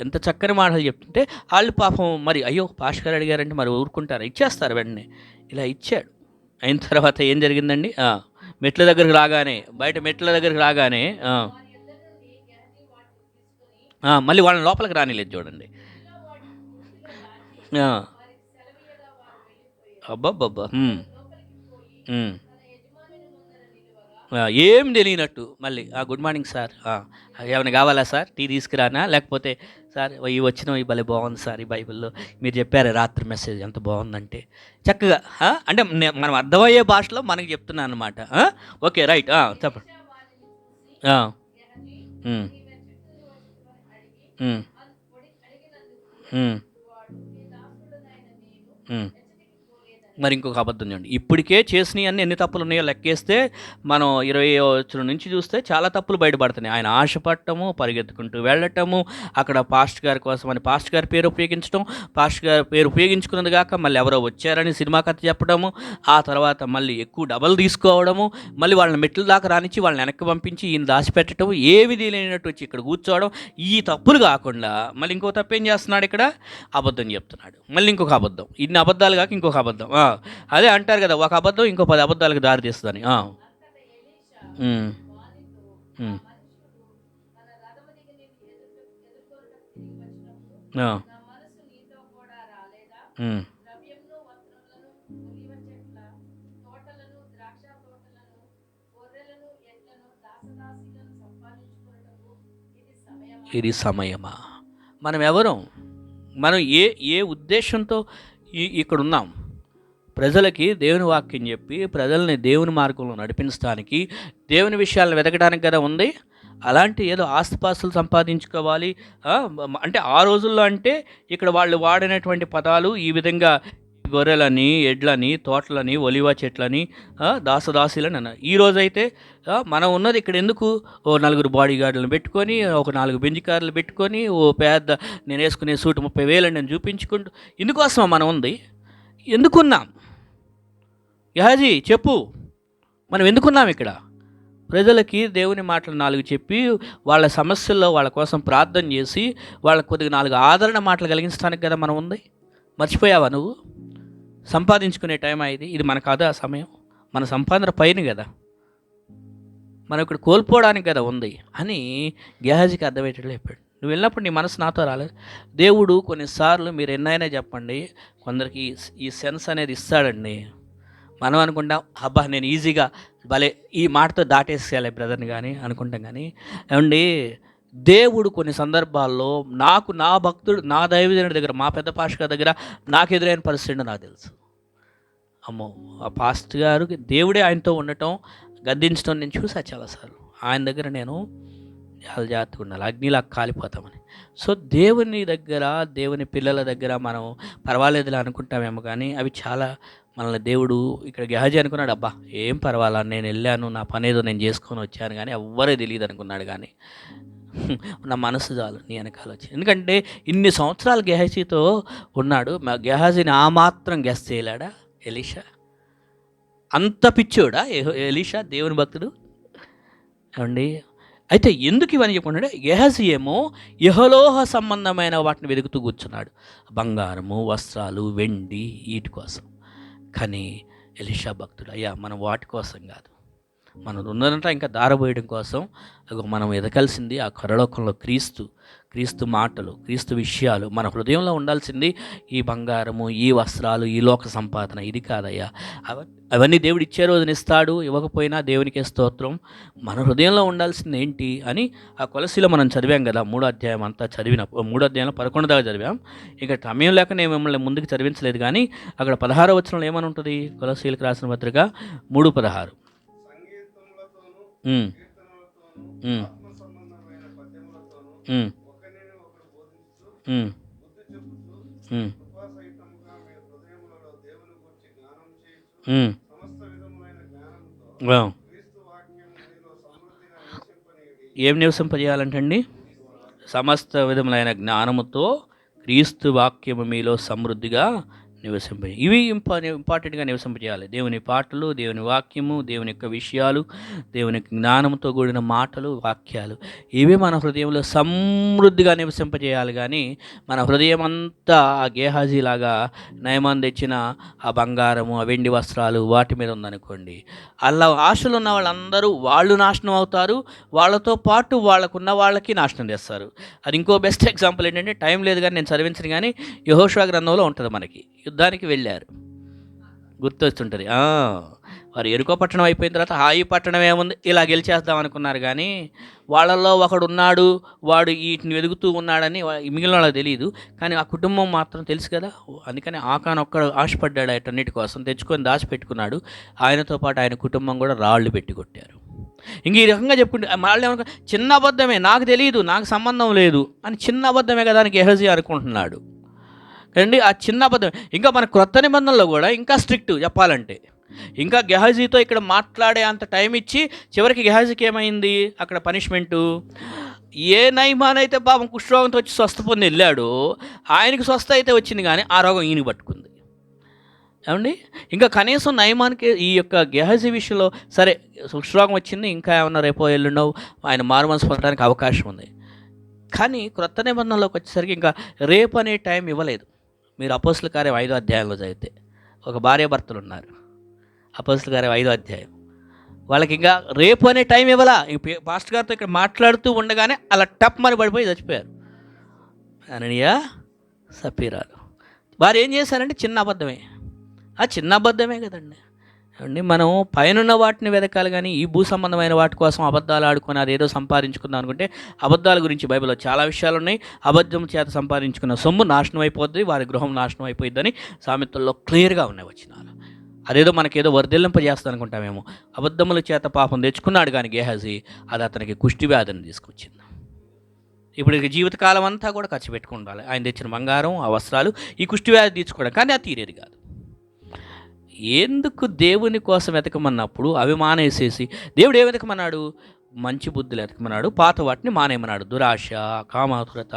ఎంత చక్కని మాటలు చెప్తుంటే వాళ్ళు పాపం మరి అయ్యో పాస్టర్ గారు అడిగారంటే మరి ఊరుకుంటారు, ఇచ్చేస్తారు వెంటనే. ఇలా ఇచ్చాడు. అయిన తర్వాత ఏం జరిగిందండి? మెట్ల దగ్గరికి రాగానే, బయట మెట్ల దగ్గరికి రాగానే మళ్ళీ వాళ్ళని లోపలికి రానిలేదు చూడండి. అబ్బబ్బబ్బా, ఏం తెలియనట్టు మళ్ళీ గుడ్ మార్నింగ్ సార్, ఏమైనా కావాలా సార్, టీ తీసుకురానా, లేకపోతే సార్ ఇవి వచ్చినావు, ఈ భలే బాగుంది సార్, ఈ బైబిల్లో మీరు చెప్పారు రాత్రి మెసేజ్ ఎంత బాగుందంటే చక్కగా, అంటే మనం అర్థమయ్యే భాషలో మనకి చెప్తున్నాను అనమాట. ఓకే రైట్, చెప్పండి. మరి ఇంకొక అబద్ధం చూడండి. ఇప్పటికే చేసినవి అన్నీ ఎన్ని తప్పులు ఉన్నాయో లెక్కేస్తే మనం 20 నుంచి చూస్తే చాలా తప్పులు బయటపడుతున్నాయి. ఆయన ఆశపడటము, పరిగెత్తుకుంటూ వెళ్ళటము, అక్కడ పాస్టర్ గారి కోసం అని పాస్టర్ గారి పేరు ఉపయోగించడం, పాస్టర్ గారి పేరు ఉపయోగించుకున్నది కాక మళ్ళీ ఎవరో వచ్చారని సినిమా కథ చెప్పడము, ఆ తర్వాత మళ్ళీ ఎక్కువ డబల్ తీసుకోవడము, మళ్ళీ వాళ్ళని మెట్ల దాకా రానిచ్చి వాళ్ళని వెనక్కి పంపించి ఈయన దాచిపెట్టడం, ఏవి తెలియనట్టు వచ్చి ఇక్కడ కూర్చోవడం, ఈ తప్పులు కాకుండా మళ్ళీ ఇంకో తప్పు ఏం చేస్తున్నాడు, ఇక్కడ అబద్ధం చెప్తున్నాడు. మళ్ళీ ఇంకొక అబద్ధం, ఇన్ని అబద్ధాలు కాక ఇంకొక అబద్ధం. అదే అంటారు కదా, ఒక అబద్ధం ఇంకో 10 అబద్ధాలకు దారి తీస్తుందని. ఇది సమయమా? మనం ఎవరం? మనం ఏ ఉద్దేశంతో ఇక్కడ ఉన్నాం? ప్రజలకి దేవుని వాక్యం చెప్పి ప్రజల్ని దేవుని మార్గంలో నడిపించడానికి, దేవుని విషయాలను వెతకడానికి కదా ఉంది. అలాంటి ఏదో ఆస్తిపాస్తులు సంపాదించుకోవాలి అంటే ఆ రోజుల్లో అంటే ఇక్కడ వాళ్ళు వాడినటువంటి పదాలు ఈ విధంగా గొర్రెలని, ఎడ్లని, తోటలని, ఒలివ చెట్లని, దాసదాసీలని అన్నారు. ఈరోజైతే మనం ఉన్నది ఇక్కడ ఎందుకు? ఓ 4 బాడీ గార్డులను పెట్టుకొని, ఒక 4 బెంజ్ కార్లు పెట్టుకొని, ఓ పెద్ద నేను వేసుకునే సూటు 30,000 నేను చూపించుకుంటూ, ఇందుకోసమా మనం ఉంది? ఎందుకున్నాం? యహాజీ చెప్పు, మనం ఎందుకున్నాం ఇక్కడ? ప్రజలకి దేవుని మాటలు 4 చెప్పి వాళ్ళ సమస్యల్లో వాళ్ళ కోసం ప్రార్థన చేసి వాళ్ళకి కొద్దిగా 4 ఆదరణ మాటలు కలిగించడానికి కదా మనం ఉంది. మర్చిపోయావా నువ్వు? సంపాదించుకునే టైం ఇది మన కాదా సమయం? మన సంపాదన పైన కదా, మనం ఇక్కడ కోల్పోవడానికి కదా ఉంది అని గేహాజీకి అర్థమయ్యేటట్లు చెప్పాడు. నువ్వు వెళ్ళినప్పుడు నీ మనసు నాతో రాలేదు. దేవుడు కొన్నిసార్లు మీరు ఎన్నైనా చెప్పండి, కొందరికి ఈ సెన్స్ అనేది ఇస్తాడండి. మనం అనుకుంటాం అబ్బా నేను ఈజీగా భలే ఈ మాటతో దాటేసేయాలి బ్రదర్ని కానీ అనుకుంటాం. కానీ ఏమండి, దేవుడు కొన్ని సందర్భాల్లో నా భక్తుడు, నా దైవజనుడి దగ్గర, మా పెద్ద పాస్టర్ దగ్గర నాకు ఎదురైన పరిస్థితి నాకు తెలుసు. అమ్మో, ఆ పాస్టర్ గారు దేవుడే ఆయనతో ఉండటం, గద్దించడం నేను చూసా చాలాసార్లు. ఆయన దగ్గర నేను చాలా జాగ్రత్తగా ఉండాలి, అగ్నిలా కాలిపోతామని. సో దేవుని దగ్గర, దేవుని పిల్లల దగ్గర మనం పర్వాలేదులే అనుకుంటామేమో, కానీ అవి చాలా మనల్ని దేవుడు ఇక్కడ గెహాజీ అనుకున్నాడు, అబ్బా ఏం పర్వాలా, నేను వెళ్ళాను, నా పని ఏదో నేను చేసుకొని వచ్చాను, కానీ ఎవ్వరే తెలియదు అనుకున్నాడు. కానీ నా మనసు చాలు నీ వెనకాల వచ్చి. ఎందుకంటే ఇన్ని సంవత్సరాలు గెహాజీతో ఉన్నాడు. గెహాజీని ఆ మాత్రం గెస్ చేయలేడా ఎలీషా? అంత పిచ్చోడా ఎలీషా దేవుని భక్తుడు? ఏమండి, అయితే ఎందుకు ఇవన్నీ చెప్పుకున్నాడు? గెహాజీ ఏమో యెహోలోహ సంబంధమైన వాటిని వెతుకుతూ కూర్చున్నాడు, బంగారము, వస్త్రాలు, వెండి, వీటి కోసం. కానీ ఎలీషా భక్తుడు, అయ్యా మనం వాటి కోసం కాదు, మనం ఉన్నదంతా ఇంకా దారబోయడం కోసం మనం ఎదగాల్సింది ఆ పరలోకంలో క్రీస్తు మాటలు, క్రీస్తు విషయాలు మన హృదయంలో ఉండాల్సింది. ఈ బంగారము, ఈ వస్త్రాలు, ఈ లోక సంపాదన ఇది కాదయ్యా. అవన్నీ దేవుడు ఇచ్చే రోజున ఇస్తాడు, ఇవ్వకపోయినా దేవునికే స్తోత్రం. మన హృదయంలో ఉండాల్సింది ఏంటి అని ఆ కొలసీలో మనం చదివాం కదా, 3వ అధ్యాయం అంతా చదివిన 3వ అధ్యాయంలో 11 దాకా చదివాం. ఇక సమయం లేక నేను మిమ్మల్ని ముందుకు చదివించలేదు. కానీ అక్కడ 16వ వచనంలో ఏమని ఉంటుంది? కొలసీలకు రాసిన పత్రిక 3:16. ఏం నివసింపజేయాలంటండి? సమస్త విధములైన జ్ఞానముతో క్రీస్తు వాక్యము మీలో సమృద్ధిగా నివసింపజేయాలి. ఇవి ఇంపార్టెంట్గా నివసింపజేయాలి. దేవుని పాటలు, దేవుని వాక్యము, దేవుని యొక్క విషయాలు, దేవుని జ్ఞానంతో కూడిన మాటలు, వాక్యాలు, ఇవి మన హృదయంలో సమృద్ధిగా నివసింపజేయాలి. కానీ మన హృదయం అంతా ఆ గేహాజీలాగా నయమాన్ తెచ్చిన ఆ బంగారము, ఆ వెండి వస్త్రాలు వాటి మీద ఉందనుకోండి, అలా ఆశలు ఉన్న వాళ్ళందరూ వాళ్ళు నాశనం అవుతారు, వాళ్ళతో పాటు వాళ్ళకున్న వాళ్ళకి నాశనం చేస్తారు. అది ఇంకో బెస్ట్ ఎగ్జాంపుల్ ఏంటంటే, టైం లేదు కానీ నేను చదివించను, కానీ యెహోషువ గ్రంథంలో ఉంటుంది. మనకి యుద్ధానికి వెళ్ళారు, గుర్తొస్తుంటుంది. వారు ఎరుకో పట్టణం అయిపోయిన తర్వాత హాయి పట్టణం ఏముంది, ఇలా గెలిచేద్దాం అనుకున్నారు. కానీ వాళ్ళల్లో ఒకడు ఉన్నాడు, వాడు వీటిని వెతుకుతూ ఉన్నాడని మిగిలిన వాళ్ళకి తెలియదు. కానీ ఆ కుటుంబం మాత్రం తెలుసు కదా. అందుకని ఆకాన్ ఒక్కడు ఆశపడ్డాడు అటన్నిటి కోసం, తెచ్చుకొని దాచిపెట్టుకున్నాడు. ఆయనతో పాటు ఆయన కుటుంబం కూడా రాళ్ళు పెట్టి కొట్టారు. ఇంక ఈ రకంగా చెప్పుకుంటే మళ్ళీ ఏమనుకో, చిన్న అబద్ధమే, నాకు తెలియదు, నాకు సంబంధం లేదు అని, చిన్న అబద్ధమే కదా అని గెహాజీ అనుకుంటున్నాడు. అండి ఆ చిన్న అబద్ధం. ఇంకా మన క్రొత్త నిబంధనలో కూడా ఇంకా స్ట్రిక్ట్ చెప్పాలంటే. ఇంకా గెహాజీతో ఇక్కడ మాట్లాడే అంత టైం ఇచ్చి చివరికి గెహాజీకి ఏమైంది అక్కడ పనిష్మెంటు? ఏ నయమాన్ అయితే పాపం కుష్ఠరోగంతో వచ్చి స్వస్థ పొంది వెళ్ళాడో ఆయనకి స్వస్థ అయితే వచ్చింది, కానీ ఆ రోగం ఈయనకి పట్టుకుంది. ఏమండి, ఇంకా కనీసం నయమానికి ఈ యొక్క గెహాజీ విషయంలో సరే కుష్ఠరోగం వచ్చింది, ఇంకా ఏమన్నా రేపో ఎల్లుండో ఆయన మారు మనసు పొందడానికి అవకాశం ఉంది. కానీ క్రొత్త నిబంధనలోకి వచ్చేసరికి ఇంకా రేపు అనే టైం ఇవ్వలేదు. మీరు అపోస్తల కార్యం 5వ అధ్యాయంలో చదివితే ఒక భార్యాభర్తలు ఉన్నారు. అపోస్తల కార్యం 5వ అధ్యాయం, వాళ్ళకి ఇంకా రేపు అనే టైం ఇవ్వాలా. పాస్టర్ గారితో ఇక్కడ మాట్లాడుతూ ఉండగానే అలా టప్ మరి పడిపోయి చచ్చిపోయారు అననీయ సఫీరాలు. వారు ఏం చేశారంటే చిన్న అబద్ధమే, ఆ చిన్న అబద్ధమే కదండి. అండి మనం పైనున్న వాటిని వెతకాలి, కానీ ఈ భూ సంబంధమైన వాటి కోసం అబద్ధాలు ఆడుకొని అదేదో సంపాదించుకుందాం అనుకుంటే అబద్ధాల గురించి బైబిల్లో చాలా విషయాలు ఉన్నాయి. అబద్ధం చేత సంపాదించుకున్న సొమ్ము నాశనం అయిపోద్ది, వారి గృహం నాశనం అయిపోయిద్దని సామెతల్లో క్లియర్గా ఉన్నాయి వచనాలు. అదేదో మనకేదో వర్ధిల్లింపజేస్తా అనుకుంటామేమో. అబద్ధముల చేత పాపం తెచ్చుకున్నాడు కానీ గెహాజీ, అది అతనికి కుష్టి వ్యాధిని తీసుకొచ్చింది. ఇప్పుడు జీవితకాలం అంతా కూడా ఖర్చు పెట్టుకుండాలి. ఆయన తెచ్చిన బంగారం, ఆ వస్త్రాలు, ఈ కుష్టి వ్యాధి తీర్చుకోవడం, కానీ అది తీరేది కాదు. ఎందుకు దేవుని కోసం వెతకమన్నప్పుడు అవి మానేసేసి దేవుడు ఏం వెతకమన్నాడు? మంచి బుద్ధులు ఎతకమన్నాడు, పాత వాటిని మానేయమన్నాడు. దురాశ, కామాతురత,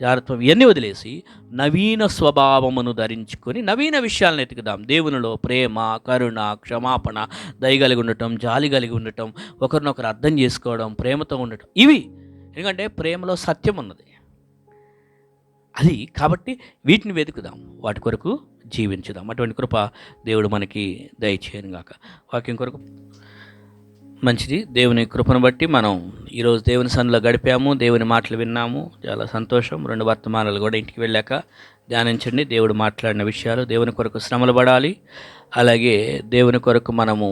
జాగ్రత్వం ఇవన్నీ వదిలేసి నవీన స్వభావమును ధరించుకొని నవీన విషయాలను ఎతుకుదాం. దేవునిలో ప్రేమ, కరుణ, క్షమాపణ, దయ కలిగి ఉండటం, జాలి కలిగి ఉండటం, ఒకరినొకరు అర్థం చేసుకోవడం, ప్రేమతో ఉండటం, ఇవి. ఎందుకంటే ప్రేమలో సత్యం ఉన్నది అది. కాబట్టి వీటిని వెతుకుదాం, వాటి కొరకు జీవించుదాం. అటువంటి కృప దేవుడు మనకి దయచేయను గాక. వాక్యం కొరకు మంచిది. దేవుని కృపను బట్టి మనం ఈరోజు దేవుని సన్నిధిలో గడిపాము, దేవుని మాటలు విన్నాము, చాలా సంతోషం. 2 వర్తమానాలు కూడా ఇంటికి వెళ్ళాక ధ్యానించండి. దేవుడు మాట్లాడిన విషయాలు. దేవుని కొరకు శ్రమలు పడాలి, అలాగే దేవుని కొరకు మనము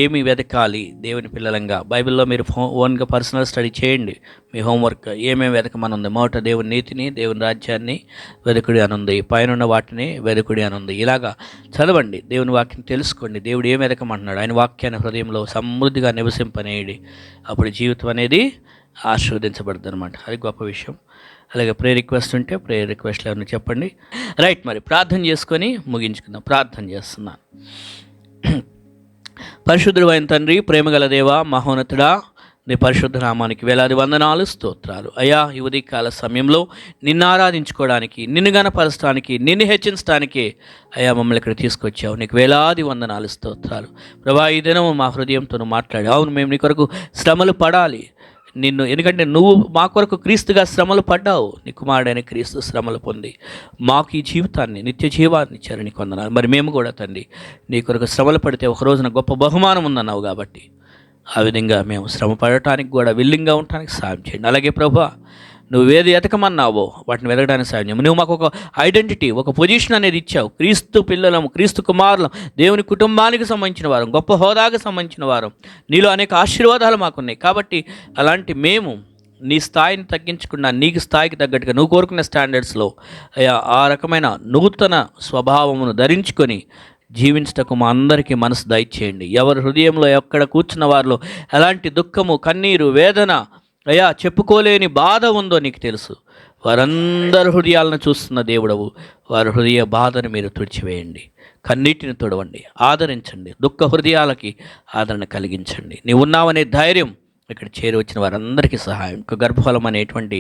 ఏమి వెతకాలి దేవుని పిల్లలంగా. బైబిల్లో మీరు ఓన్గా పర్సనల్ స్టడీ చేయండి. మీ హోంవర్క్ ఏమేమి వెతకమనుంది. మొదట దేవుని నీతిని, దేవుని రాజ్యాన్ని వెతుకుడి అనుంది, పైన వాటిని వెతుకుడి అనుంది. ఇలాగా చదవండి, దేవుని వాక్యం తెలుసుకోండి. దేవుడు ఏం వెతకమంటున్నాడు, ఆయన వాక్యాన్ని హృదయంలో సమృద్ధిగా నివసింపనేయడి. అప్పుడు జీవితం అనేది ఆశీర్వదించబడుతుంది అనమాట. అది గొప్ప విషయం. అలాగే ప్రేయర్ రిక్వెస్ట్ ఉంటే ప్రేయర్ రిక్వెస్ట్లు ఏమైనా చెప్పండి. రైట్, మరి ప్రార్థన చేసుకొని ముగించుకుందాం. ప్రార్థన చేస్తున్నాను. పరిశుద్ధుడు అయిన తండ్రి, ప్రేమగల దేవా, మహోన్నతుడా, నీ పరిశుద్ధ నామానికి వేలాది వందనాలు, స్తోత్రాలు. అయ్యా, ఈ ఉదయకాల సమయంలో నిన్ను ఆరాధించుకోవడానికి, నిన్ను గణపరచడానికి, నిన్ను హెచ్చించడానికి అయ్యా మమ్మల్ని ఇక్కడ తీసుకొచ్చావు. నీకు వేలాది వందనాలు, స్తోత్రాలు. ప్రభా, ఈ దినం మా హృదయంతో మాట్లాడి, అవును మేము నీ కొరకు శ్రమలు పడాలి నిన్ను, ఎందుకంటే నువ్వు మా కొరకు క్రీస్తుగా శ్రమలు పడ్డావు. నీ కుమారుడైన క్రీస్తు శ్రమలు పొంది మాకు ఈ జీవితాన్ని, నిత్య జీవాన్ని ఇచ్చారు. నీకు వందనాలు. మరి మేము కూడా తండ్రి నీ కొరకు శ్రమలు పడితే ఒక రోజున గొప్ప బహుమానం ఉందన్నావు కాబట్టి ఆ విధంగా మేము శ్రమ పడటానికి కూడా విల్లింగ్గా ఉండటానికి సాయం చేయండి. అలాగే ప్రభా, నువ్వు ఏది ఎతకమన్నావో వాటిని వెతకడానికి సాయం చేయం. నువ్వు మాకు ఒక ఐడెంటిటీ, ఒక పొజిషన్ అనేది ఇచ్చావు. క్రీస్తు పిల్లలం, క్రీస్తు కుమారులం, దేవుని కుటుంబానికి సంబంధించిన వారం, గొప్ప హోదాకి సంబంధించిన వారం. నీలో అనేక ఆశీర్వాదాలు మాకున్నాయి. కాబట్టి అలాంటి మేము నీ స్థాయిని తగ్గించకుండా నీకు స్థాయికి తగ్గట్టుగా నువ్వు కోరుకున్న స్టాండర్డ్స్లో ఆ రకమైన నూతన స్వభావమును ధరించుకొని జీవించటకు మా అందరికీ మనసు దయచేయండి. ఎవరి హృదయంలో ఎక్కడ కూర్చున్న వారిలో ఎలాంటి దుఃఖము, కన్నీరు, వేదన, అయ్యా చెప్పుకోలేని బాధ ఉందో నీకు తెలుసు. వారందరి హృదయాలను చూస్తున్న దేవుడవు. వారి హృదయ బాధను మీరు తుడిచివేయండి, కన్నీటిని తొడవండి, ఆదరించండి. దుఃఖ హృదయాలకి ఆదరణ కలిగించండి. నీవు ఉన్నావనే ధైర్యం ఇక్కడ చేరి వచ్చిన వారందరికీ సహాయం. గర్భఫలం అనేటువంటి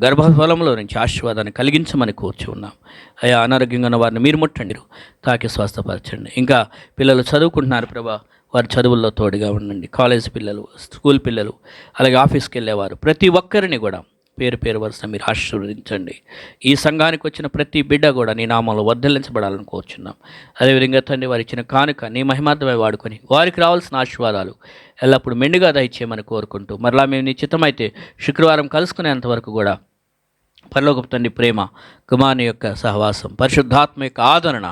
గర్భఫలంలో నుంచి ఆశీర్వాదాన్ని కలిగించమని కూర్చున్నాం. అయ్యా, అనారోగ్యంగా ఉన్న వారిని మీరు ముట్టండి, తాకి స్వస్థపరచండి. ఇంకా పిల్లలు చదువుకుంటున్నారు ప్రభా, వారి చదువుల్లో తోడుగా ఉండండి. కాలేజ్ పిల్లలు, స్కూల్ పిల్లలు, అలాగే ఆఫీస్కి వెళ్ళేవారు, ప్రతి ఒక్కరిని కూడా పేరు పేరు వరుస మీరు ఆశీర్వదించండి. ఈ సంఘానికి వచ్చిన ప్రతి బిడ్డ కూడా నీ నామంలో వర్ధిల్లించబడాలని కోరుచున్నాం. అదేవిధంగా తండ్రి, వారు ఇచ్చిన కానుక నీ మహిమార్థమై వాడుకొని వారికి రావాల్సిన ఆశీర్వాదాలు ఎల్లప్పుడూ మెండుగా దయచేయమని కోరుకుంటూ, మరలా మేము నీ చిత్తమైతే శుక్రవారం కలుసుకునేంత వరకు కూడా పరలోకపు తండ్రి ప్రేమ, కుమారుని యొక్క సహవాసం, పరిశుద్ధాత్మ యొక్క ఆదరణ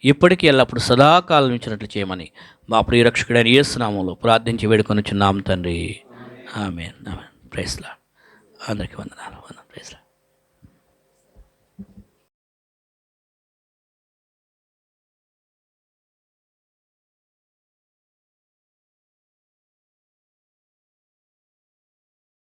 ఇప్పటికీ ఎల్లప్పుడు సదాకాలం ఇచ్చినట్లు చేయమని మా ప్రియ రక్షకుడైన యేసు నామములో ప్రార్థించి వేడుకొనుచున్నాం తండ్రి. ఆమేన్. ఆమేన్. Praise Lord. అందరికీ వందనాలు. Praise lord.